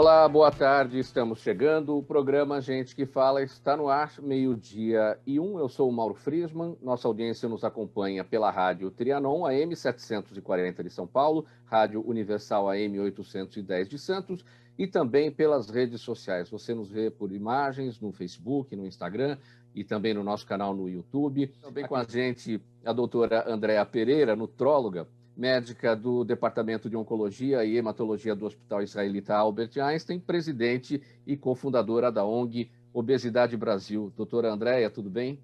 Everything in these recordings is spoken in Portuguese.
Olá, boa tarde, estamos chegando. O programa Gente que Fala está no ar, 12:01. Eu sou o Mauro Friesman. Nossa audiência nos acompanha pela Rádio Trianon, AM 740 de São Paulo, Rádio Universal AM 810 de Santos e também pelas redes sociais. Você nos vê por imagens no Facebook, no Instagram e também no nosso canal no YouTube. Também com a gente a doutora Andréa Pereira, nutróloga, médica do Departamento de Oncologia e Hematologia do Hospital Israelita Albert Einstein, presidente e cofundadora da ONG Obesidade Brasil. Doutora Andréa, tudo bem?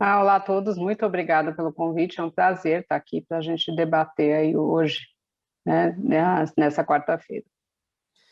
Olá a todos, muito obrigada pelo convite, é um prazer estar aqui para a gente debater aí hoje, né, nessa quarta-feira.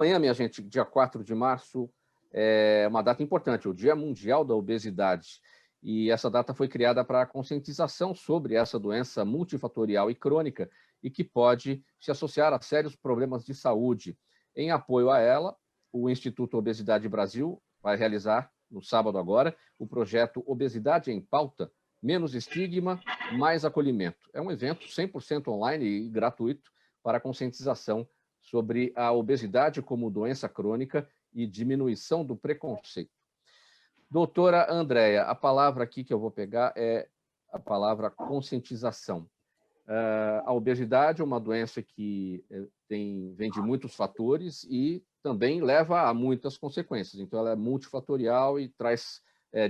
Amanhã, minha gente, dia 4 de março, é uma data importante, o Dia Mundial da Obesidade. E essa data foi criada para a conscientização sobre essa doença multifatorial e crônica e que pode se associar a sérios problemas de saúde. Em apoio a ela, o Instituto Obesidade Brasil vai realizar, no sábado agora, o projeto Obesidade em Pauta, Menos Estigma, Mais Acolhimento. É um evento 100% online e gratuito para a conscientização sobre a obesidade como doença crônica e diminuição do preconceito. Doutora Andréa, a palavra aqui que eu vou pegar é a palavra conscientização. A obesidade é uma doença que vem de muitos fatores e também leva a muitas consequências. Então, ela é multifatorial e traz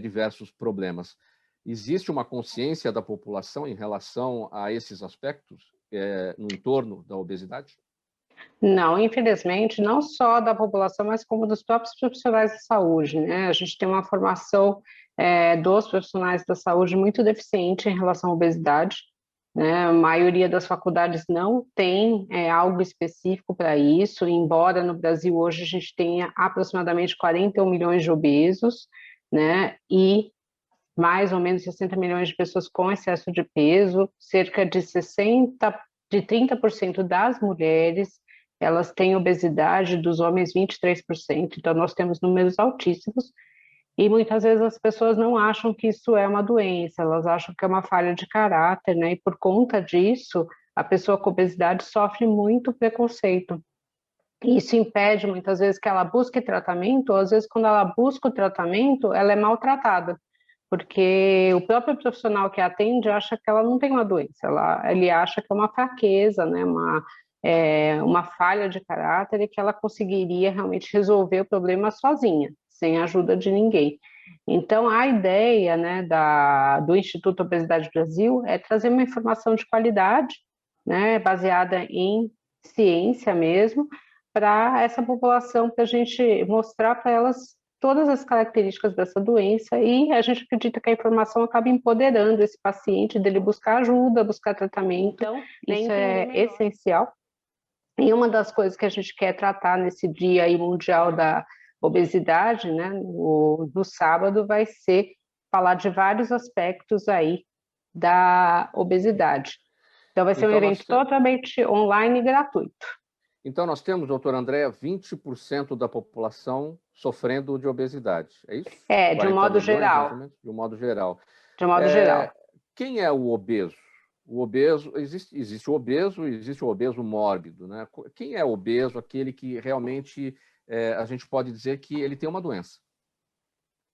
diversos problemas. Existe uma consciência da população em relação a esses aspectos no entorno da obesidade? Não, infelizmente, não só da população, mas como dos próprios profissionais da saúde, né? A gente tem uma formação dos profissionais da saúde muito deficiente em relação à obesidade, né? A maioria das faculdades não tem algo específico para isso, embora no Brasil hoje a gente tenha aproximadamente 41 milhões de obesos, né? E mais ou menos 60 milhões de pessoas com excesso de peso, cerca de 30% das mulheres, elas têm obesidade, dos homens 23%, então nós temos números altíssimos, e muitas vezes as pessoas não acham que isso é uma doença, elas acham que é uma falha de caráter, né, e por conta disso, a pessoa com obesidade sofre muito preconceito. Isso impede muitas vezes que ela busque tratamento, ou às vezes quando ela busca o tratamento, ela é maltratada, porque o próprio profissional que atende acha que ela não tem uma doença, ele acha que é uma fraqueza, né, uma falha de caráter e que ela conseguiria realmente resolver o problema sozinha, sem a ajuda de ninguém. Então, a ideia, né, do Instituto Obesidade Brasil é trazer uma informação de qualidade, né, baseada em ciência mesmo, para essa população, para a gente mostrar para elas todas as características dessa doença, e a gente acredita que a informação acaba empoderando esse paciente dele buscar ajuda, buscar tratamento. Então, isso é essencial. E uma das coisas que a gente quer tratar nesse Dia aí mundial da obesidade, né, no sábado, vai ser falar de vários aspectos aí da obesidade. Então, vai ser um evento totalmente online e gratuito. Então, nós temos, doutora Andréa, 20% da população sofrendo de obesidade, é isso? De um modo geral. De um modo geral. De um modo geral. Quem é o obeso? O obeso, existe o obeso e existe o obeso mórbido, né? Quem é obeso? Aquele que realmente a gente pode dizer que ele tem uma doença.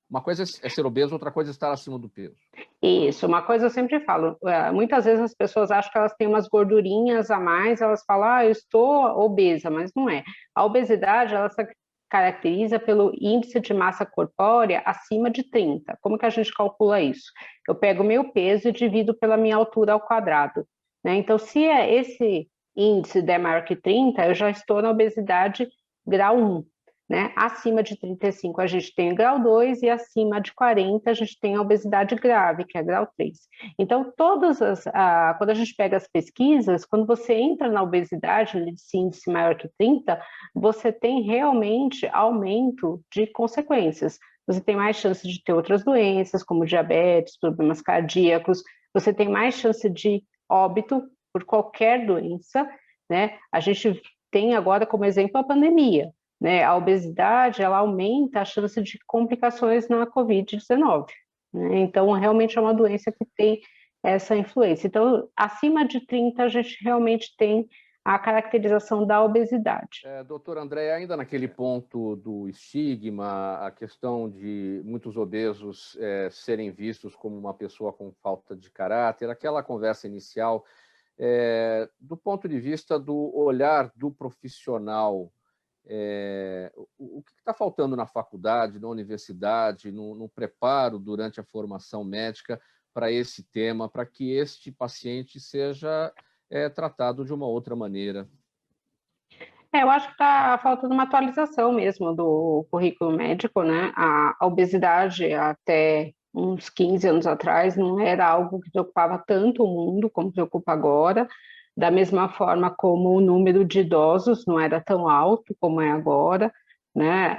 Uma coisa é ser obeso, outra coisa é estar acima do peso. Isso, uma coisa eu sempre falo, muitas vezes as pessoas acham que elas têm umas gordurinhas a mais, elas falam, eu estou obesa, mas não é. A obesidade, ela se caracteriza pelo índice de massa corpórea acima de 30. Como que a gente calcula isso? Eu pego o meu peso e divido pela minha altura ao quadrado, né? Então, se esse índice der maior que 30, eu já estou na obesidade grau 1. Né? Acima de 35 a gente tem o grau 2 e acima de 40 a gente tem a obesidade grave, que é grau 3. Então, quando a gente pega as pesquisas, quando você entra na obesidade, nesse índice maior que 30, você tem realmente aumento de consequências. Você tem mais chance de ter outras doenças, como diabetes, problemas cardíacos, você tem mais chance de óbito por qualquer doença, né? A gente tem agora como exemplo a pandemia. Né, a obesidade, ela aumenta a chance de complicações na Covid-19. Né? Então, realmente é uma doença que tem essa influência. Então, acima de 30, a gente realmente tem a caracterização da obesidade. Doutor André, ainda naquele ponto do estigma, a questão de muitos obesos serem vistos como uma pessoa com falta de caráter, aquela conversa inicial, do ponto de vista do olhar do profissional, o que está faltando na faculdade, na universidade, no preparo durante a formação médica para esse tema, para que este paciente seja tratado de uma outra maneira? Eu acho que está faltando uma atualização mesmo do currículo médico, né? A obesidade até uns 15 anos atrás não era algo que preocupava tanto o mundo como preocupa agora, da mesma forma como o número de idosos não era tão alto como é agora, né?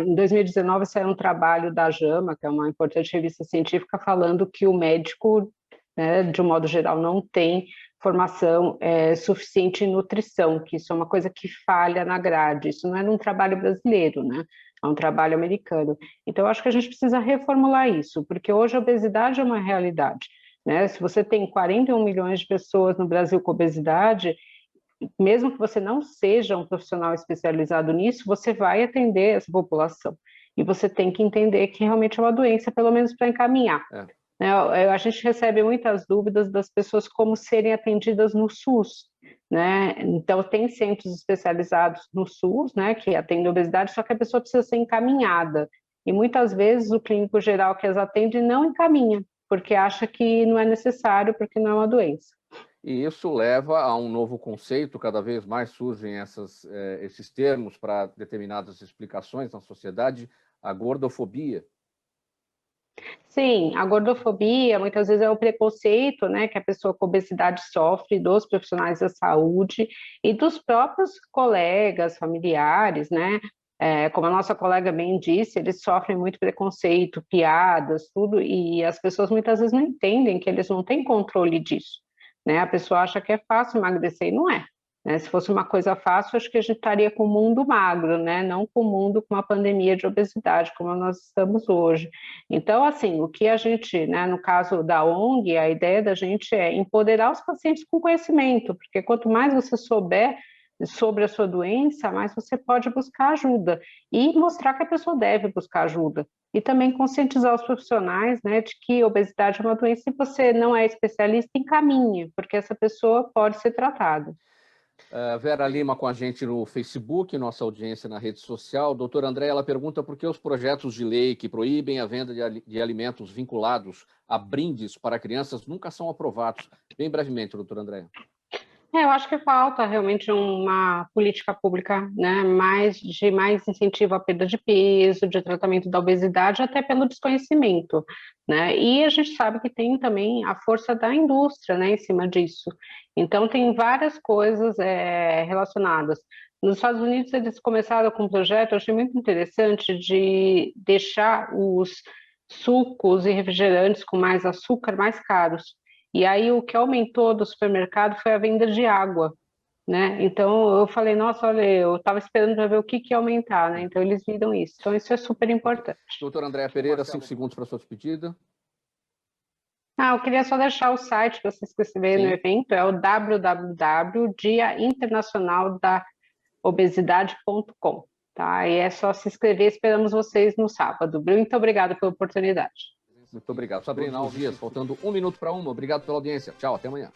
Em 2019 saiu um trabalho da JAMA, que é uma importante revista científica, falando que o médico, né, de um modo geral, não tem formação suficiente em nutrição, que isso é uma coisa que falha na grade. Isso não é um trabalho brasileiro, né? É um trabalho americano. Então, eu acho que a gente precisa reformular isso, porque hoje a obesidade é uma realidade, né? Se você tem 41 milhões de pessoas no Brasil com obesidade, mesmo que você não seja um profissional especializado nisso, você vai atender essa população. E você tem que entender que realmente é uma doença, pelo menos para encaminhar. A gente recebe muitas dúvidas das pessoas como serem atendidas no SUS, né? Então, tem centros especializados no SUS, né, que atendem obesidade, só que a pessoa precisa ser encaminhada. E muitas vezes o clínico geral que as atende não encaminha, porque acha que não é necessário, porque não é uma doença. E isso leva a um novo conceito, cada vez mais surgem esses termos para determinadas explicações na sociedade, a gordofobia. Sim, a gordofobia muitas vezes é o preconceito, né, que a pessoa com obesidade sofre dos profissionais da saúde e dos próprios colegas, familiares, né? Como a nossa colega bem disse, eles sofrem muito preconceito, piadas, tudo, e as pessoas muitas vezes não entendem que eles não têm controle disso, né? A pessoa acha que é fácil emagrecer e não é. Né? Se fosse uma coisa fácil, acho que a gente estaria com o mundo magro, né? Não com o mundo com uma pandemia de obesidade, como nós estamos hoje. Então, assim, o que a gente, né, no caso da ONG, a ideia da gente é empoderar os pacientes com conhecimento, porque quanto mais você souber sobre a sua doença, mais você pode buscar ajuda e mostrar que a pessoa deve buscar ajuda. E também conscientizar os profissionais, né, de que obesidade é uma doença e você não é especialista, encaminhe, porque essa pessoa pode ser tratada. Vera Lima com a gente no Facebook, nossa audiência na rede social. Doutor André, ela pergunta por que os projetos de lei que proíbem a venda de alimentos vinculados a brindes para crianças nunca são aprovados. Bem brevemente, doutor André. Eu acho que falta realmente uma política pública, né, mais incentivo à perda de peso, de tratamento da obesidade, até pelo desconhecimento, né? E a gente sabe que tem também a força da indústria, né, em cima disso. Então tem várias coisas relacionadas. Nos Estados Unidos eles começaram com um projeto, eu achei muito interessante, de deixar os sucos e refrigerantes com mais açúcar mais caros. E aí o que aumentou do supermercado foi a venda de água, né? Então eu falei, nossa, olha, eu estava esperando para ver o que ia aumentar, né? Então eles viram isso. Então isso é super importante. Doutora Andréa Pereira, 5 segundos para a sua despedida. Eu queria só deixar o site para vocês que escreverem no evento, é o www.diainternacionaldaobesidade.com, tá? E é só se inscrever, esperamos vocês no sábado. Muito obrigada pela oportunidade. Muito obrigado. Sabrina Alves Dias, faltando 1 minuto para 1. Obrigado pela audiência. Tchau, até amanhã.